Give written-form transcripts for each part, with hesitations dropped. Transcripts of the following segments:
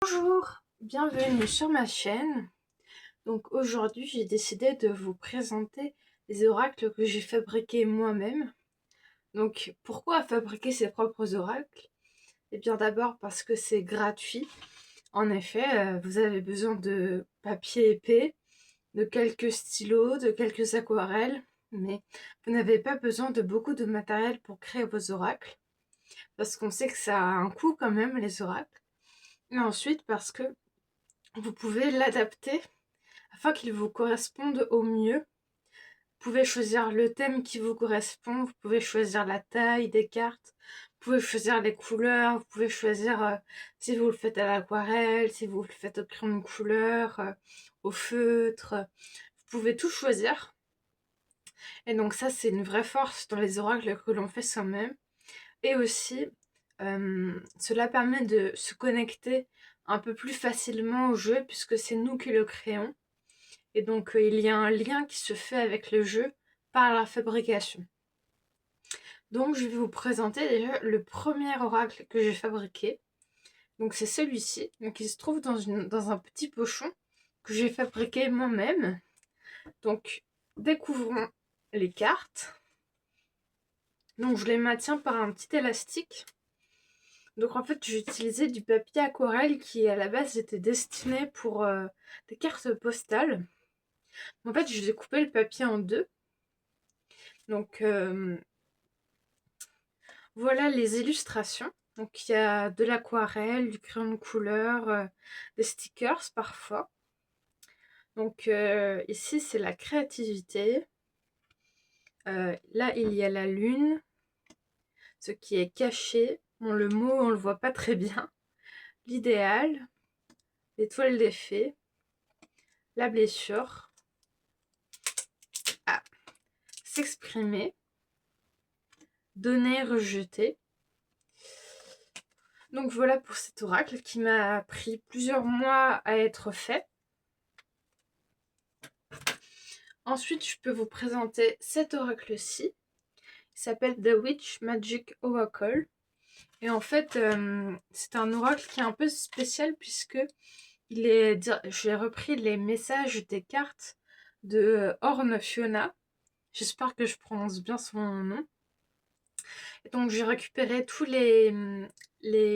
Bonjour, bienvenue sur ma chaîne. Donc aujourd'hui, j'ai décidé de vous présenter les oracles que j'ai fabriqués moi-même. Donc pourquoi fabriquer ses propres oracles? Eh bien d'abord parce que c'est gratuit. En effet, vous avez besoin de papier épais, de quelques stylos, de quelques aquarelles, mais vous n'avez pas besoin de beaucoup de matériel pour créer vos oracles, parce qu'on sait que ça a un coût quand même, les oracles. Et ensuite parce que vous pouvez l'adapter afin qu'il vous corresponde au mieux. Vous pouvez choisir le thème qui vous correspond, vous pouvez choisir la taille des cartes, vous pouvez choisir les couleurs, vous pouvez choisir si vous le faites à l'aquarelle, si vous le faites au crayon de couleur, au feutre. Vous pouvez tout choisir. Et donc ça, c'est une vraie force dans les oracles que l'on fait soi-même. Et aussi, cela permet de se connecter un peu plus facilement au jeu puisque c'est nous qui le créons. Et donc, il y a un lien qui se fait avec le jeu par la fabrication. Donc, je vais vous présenter déjà le premier oracle que j'ai fabriqué. Donc, c'est celui-ci. Donc, il se trouve dans un petit pochon que j'ai fabriqué moi-même. Donc, découvrons les cartes. Donc, je les maintiens par un petit élastique. Donc, en fait, j'ai utilisé du papier aquarelle qui, à la base, était destiné pour des cartes postales. En fait, j'ai découpé le papier en deux. Donc, voilà les illustrations. Donc il y a de l'aquarelle, du crayon de couleur, des stickers parfois. Donc ici c'est la créativité. Là il y a la lune, ce qui est caché. Bon, le mot on le voit pas très bien. L'idéal, l'étoile des fées, la blessure, ah, s'exprimer, donner, rejeter. Donc voilà pour cet oracle qui m'a pris plusieurs mois à être fait. Ensuite, je peux vous présenter cet oracle-ci. Il s'appelle The Witch Magic Oracle. Et en fait, c'est un oracle qui est un peu spécial puisque j'ai repris les messages des cartes de Horn Fiona. J'espère que je prononce bien son nom. Et donc, j'ai récupéré tous les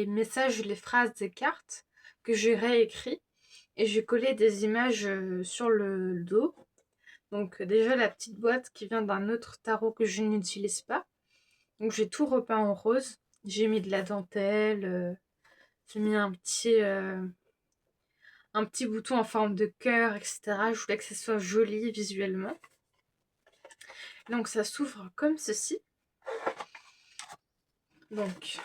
messages, les phrases des cartes que j'ai réécrits. Et j'ai collé des images sur le dos. Donc déjà la petite boîte qui vient d'un autre tarot que je n'utilise pas. Donc j'ai tout repeint en rose. J'ai mis de la dentelle. J'ai mis un petit bouton en forme de cœur, etc. Je voulais que ça soit joli visuellement. Donc ça s'ouvre comme ceci. Donc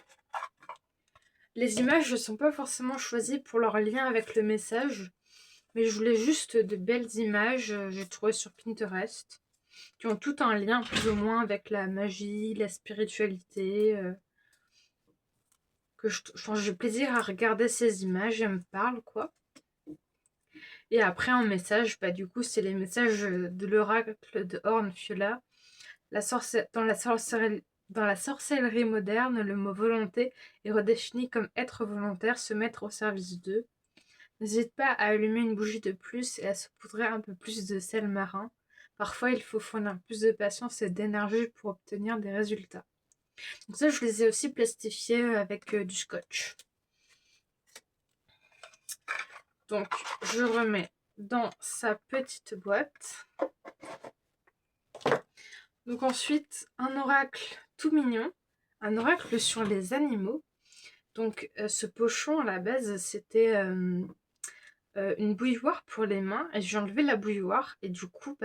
les images ne sont pas forcément choisies pour leur lien avec le message. Mais je voulais juste de belles images. J'ai trouvé sur Pinterest. Qui ont tout un lien plus ou moins avec la magie, la spiritualité. J'ai plaisir à regarder ces images, elles me parlent quoi. Et après en message, bah du coup c'est les messages de l'oracle de Horn Fiola. Dans la sorcellerie moderne, le mot volonté est redéfini comme être volontaire, se mettre au service d'eux. N'hésite pas à allumer une bougie de plus et à saupoudrer un peu plus de sel marin. Parfois il faut fournir plus de patience et d'énergie pour obtenir des résultats. Donc ça je les ai aussi plastifiés avec du scotch. Donc, je remets dans sa petite boîte. Donc ensuite, un oracle tout mignon, un oracle sur les animaux. Donc ce pochon à la base, c'était une bouilloire pour les mains. Et j'ai enlevé la bouilloire et du coup,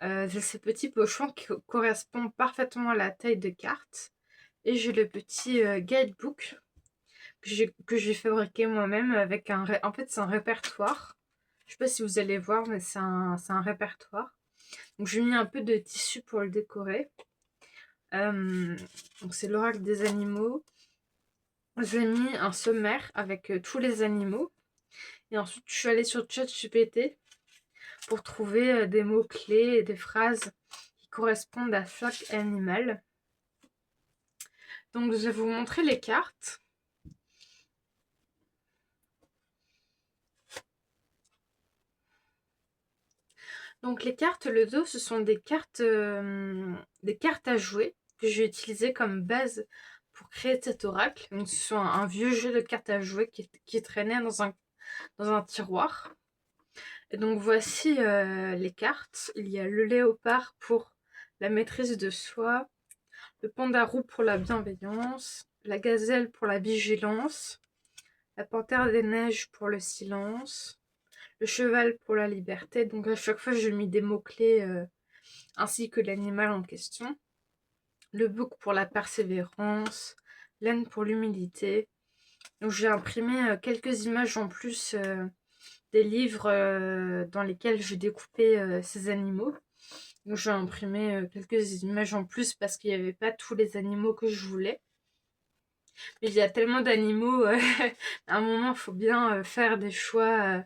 j'ai ce petit pochon qui correspond parfaitement à la taille de carte. Et j'ai le petit guidebook que j'ai fabriqué moi-même avec en fait c'est un répertoire. Je sais pas si vous allez voir mais c'est un répertoire. Donc j'ai mis un peu de tissu pour le décorer. Donc c'est l'oracle des animaux. J'ai mis un sommaire avec tous les animaux. Et ensuite je suis allée sur ChatGPT pour trouver des mots-clés et des phrases qui correspondent à chaque animal. Donc je vais vous montrer les cartes. Donc les cartes, le dos, ce sont des cartes à jouer que j'ai utilisées comme base pour créer cet oracle. Donc ce sont un vieux jeu de cartes à jouer qui traînait dans un tiroir. Et donc voici les cartes. Il y a le léopard pour la maîtrise de soi, le panda roux pour la bienveillance, la gazelle pour la vigilance, la panthère des neiges pour le silence, le cheval pour la liberté. Donc à chaque fois, j'ai mis des mots-clés ainsi que l'animal en question. Le bouc pour la persévérance, l'âne pour l'humilité. Donc j'ai imprimé quelques images en plus des livres dans lesquels je découpais ces animaux. Donc j'ai imprimé quelques images en plus parce qu'il n'y avait pas tous les animaux que je voulais. Mais il y a tellement d'animaux, à un moment, il faut bien faire des choix,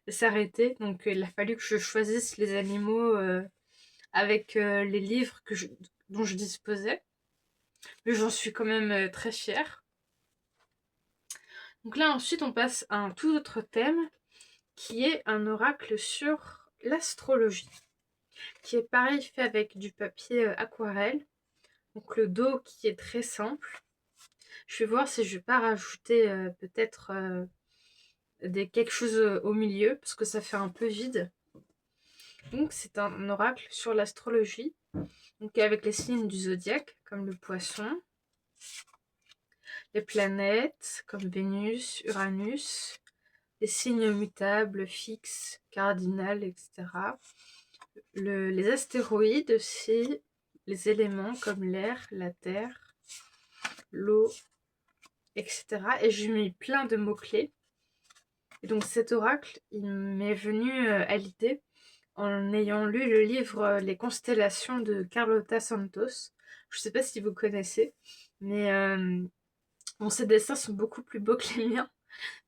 s'arrêter. Donc il a fallu que je choisisse les animaux avec les livres dont je disposais. Mais j'en suis quand même très fière. Donc là, ensuite, on passe à un tout autre thème qui est un oracle sur l'astrologie, qui est pareil fait avec du papier aquarelle. Donc le dos qui est très simple. Je vais voir si je vais pas rajouter peut-être quelque chose au milieu parce que ça fait un peu vide. Donc c'est un oracle sur l'astrologie, donc avec les signes du zodiaque comme le poisson, les planètes comme Vénus, Uranus, les signes mutables, fixes, cardinales, etc. Les astéroïdes aussi, les éléments comme l'air, la terre, l'eau, etc. Et j'ai mis plein de mots-clés. Et donc cet oracle, il m'est venu à l'idée en ayant lu le livre Les constellations de Carlota Santos. Je ne sais pas si vous connaissez, mais bon, ses dessins sont beaucoup plus beaux que les miens.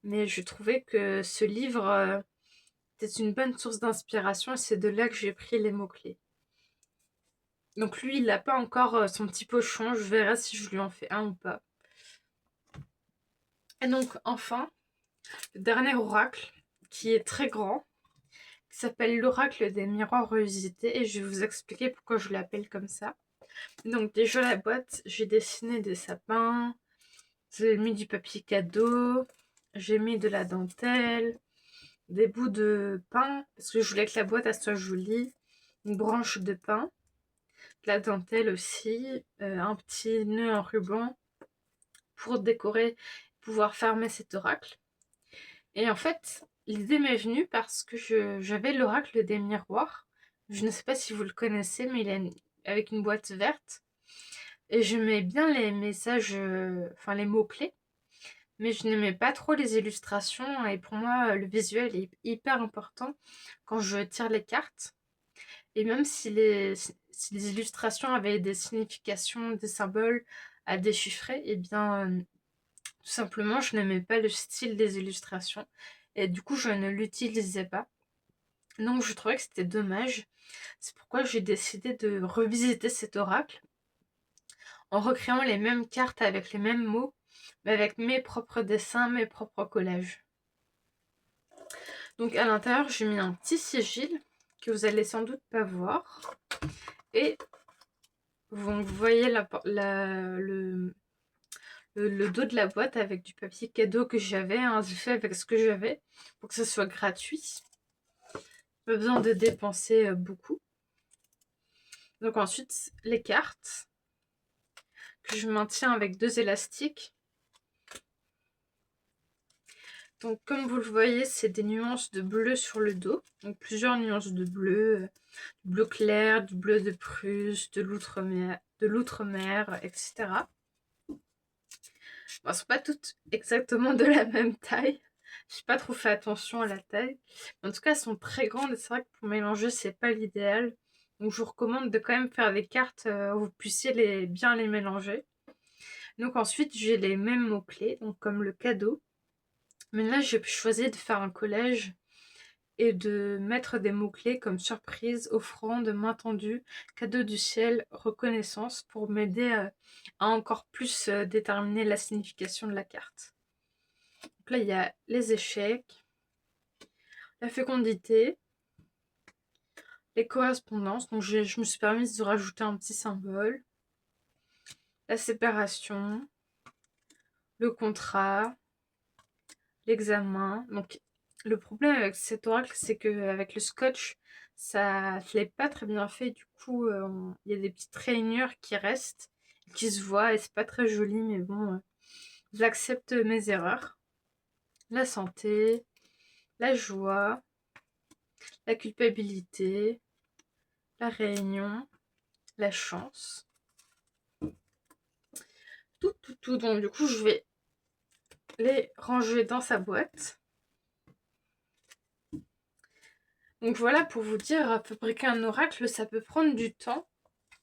Mais je trouvais que ce livre était une bonne source d'inspiration et c'est de là que j'ai pris les mots-clés. Donc lui, il n'a pas encore son petit pochon. Je verrai si je lui en fais un ou pas. Et donc enfin, le dernier oracle, qui est très grand, qui s'appelle l'oracle des miroirs revisités. Et je vais vous expliquer pourquoi je l'appelle comme ça. Donc déjà la boîte, j'ai dessiné des sapins, j'ai mis du papier cadeau, j'ai mis de la dentelle, des bouts de pain, parce que je voulais que la boîte elle soit jolie, une branche de pain, de la dentelle aussi, un petit nœud en ruban pour décorer, pouvoir fermer cet oracle. Et en fait, l'idée m'est venue parce que j'avais l'oracle des miroirs. Je ne sais pas si vous le connaissez, mais il est avec une boîte verte. Et j'aimais bien les messages, enfin les mots-clés, mais je n'aimais pas trop les illustrations. Et pour moi, le visuel est hyper important quand je tire les cartes. Et même si les illustrations avaient des significations, des symboles à déchiffrer, et bien, tout simplement, je n'aimais pas le style des illustrations. Et du coup, je ne l'utilisais pas. Donc, je trouvais que c'était dommage. C'est pourquoi j'ai décidé de revisiter cet oracle en recréant les mêmes cartes avec les mêmes mots, mais avec mes propres dessins, mes propres collages. Donc à l'intérieur, j'ai mis un petit sigil que vous allez sans doute pas voir. Et vous voyez le dos de la boîte avec du papier cadeau que j'avais. J'ai fait avec ce que j'avais pour que ce soit gratuit. Pas besoin de dépenser beaucoup. Donc ensuite, les cartes que je maintiens avec 2 élastiques. Donc comme vous le voyez, c'est des nuances de bleu sur le dos. Donc plusieurs nuances de bleu, du bleu clair, du bleu de Prusse, de l'outre-mer, etc. Bon, elles ne sont pas toutes exactement de la même taille. Je n'ai pas trop fait attention à la taille. Mais en tout cas, elles sont très grandes et c'est vrai que pour mélanger, c'est pas l'idéal. Donc je vous recommande de quand même faire des cartes où vous puissiez bien les mélanger. Donc ensuite, j'ai les mêmes mots-clés, donc comme le cadeau. Mais là, j'ai choisi de faire un collage et de mettre des mots-clés comme surprise, offrande, main tendue, cadeau du ciel, reconnaissance pour m'aider à encore plus déterminer la signification de la carte. Donc là, il y a les échecs, la fécondité, les correspondances. Donc je me suis permise de rajouter un petit symbole. La séparation, le contrat, l'examen. Donc le problème avec cet oracle, c'est qu'avec le scotch, ça ne l'est pas très bien fait. Du coup, il y a des petites rainures qui restent, qui se voient, et c'est pas très joli, mais bon, j'accepte mes erreurs. La santé, la joie, la culpabilité, la réunion, la chance. Tout. Donc du coup, je vais les ranger dans sa boîte. Donc voilà, pour vous dire, fabriquer un oracle, ça peut prendre du temps.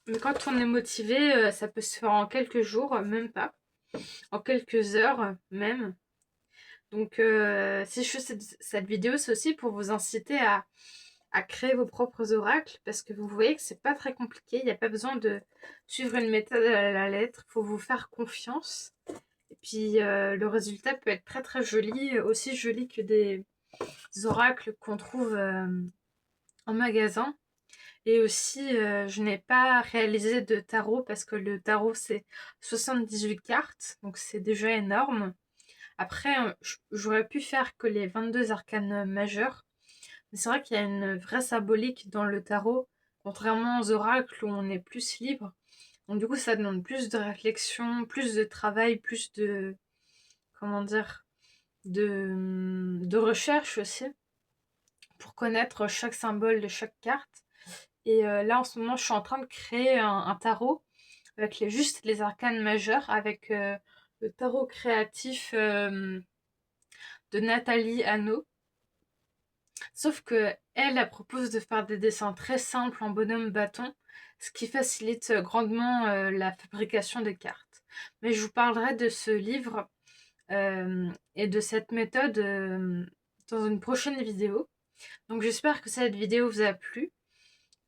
Mais quand on est motivé, ça peut se faire en quelques jours, même pas. En quelques heures même. Donc si je fais cette vidéo, c'est aussi pour vous inciter à créer vos propres oracles. Parce que vous voyez que c'est pas très compliqué. Il n'y a pas besoin de suivre une méthode à la lettre. Il faut vous faire confiance. Et puis le résultat peut être très très joli. Aussi joli que des oracles qu'on trouve en magasin. Et aussi, je n'ai pas réalisé de tarot parce que le tarot, c'est 78 cartes, donc c'est déjà énorme. Après, j'aurais pu faire que les 22 arcanes majeurs, mais c'est vrai qu'il y a une vraie symbolique dans le tarot, contrairement aux oracles où on est plus libre. Donc du coup, ça demande plus de réflexion, plus de travail, plus de... comment dire, de recherche aussi, pour connaître chaque symbole de chaque carte. Et là, en ce moment, je suis en train de créer un tarot avec juste les arcanes majeures, avec le tarot créatif de Nathalie Hanau. Sauf que elle propose de faire des dessins très simples en bonhomme bâton, ce qui facilite grandement la fabrication des cartes. Mais je vous parlerai de ce livre et de cette méthode dans une prochaine vidéo. Donc j'espère que cette vidéo vous a plu.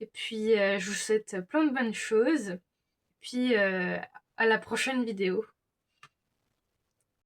Et puis je vous souhaite plein de bonnes choses. Puis à la prochaine vidéo.